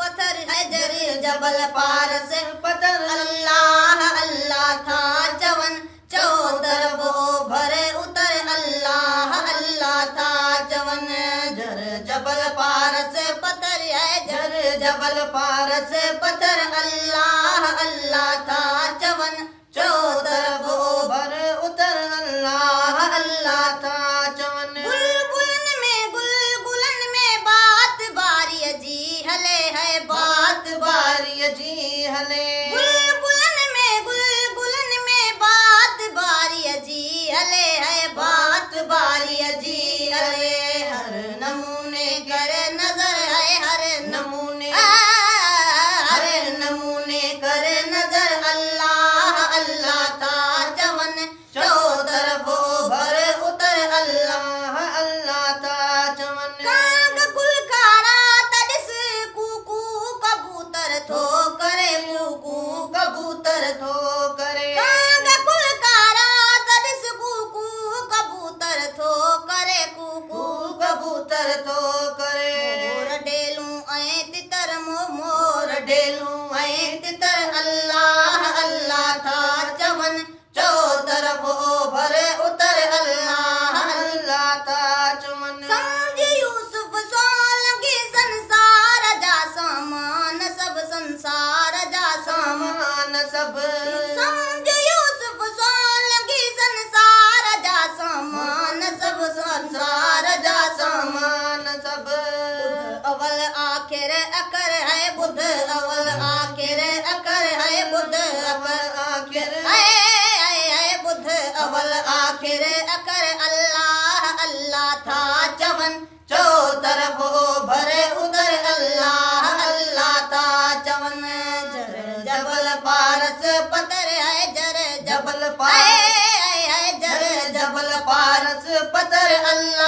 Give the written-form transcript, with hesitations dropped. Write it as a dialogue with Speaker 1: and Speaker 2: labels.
Speaker 1: पत्थर है जर जबल पारस पत्थर अल्लाह अल्लाह था जवन चौदर वो भरे उतर अल्लाह अल्लाह था जवन जर जबल पारस पत्थर है जर जबल पारस पत्थर अल्लाह अल्लाह था जवन चौदर वो भरे उतर अल्लाह अल्लाह था जवन गुलगुलन में बात बारी जी हले है बात बारी जी हले गुलगुलन में बात बारी जी हले है बात बारी जी हले हर नमूने कर नजर है हर नमूने कर नजर अल्लाह अल्लाह था जवन चौदर वो भर उतर अल्लाह अल्लाह था जवन काग गुलकारा तरिस कुकू कबूतर थो करे कुकू कबूतर थो करे काग गुलकारा तरिस कुकू कबूतर थो करे कुकू कबूतर थो करे मोर डेलूं ऐं तितर मोर डेलूं ऐं तितर अल्लाह अल्लाह था जवन चौदर वो भरे उतर अल्लाह अल्लाह था जवन समझ यूसुफ सोलंगी संसार जा सामान सब संसार जा सामान सब समझ यूसुफ सोलंगी संसार जा सामान सब संसार जा सामान सब अवल आखिर अकर है बुध अवल आखिर अकर है बुध अवल आखिर है बुध अवल आखिर अकर अल्लाह अल्लाह था जवन चौदर वो भरे उदर अल्लाह अल्लाह था जवन जर जबल पारस पत्थर है जर जबल पारस जर जबल पारस पत्थर अल्लाह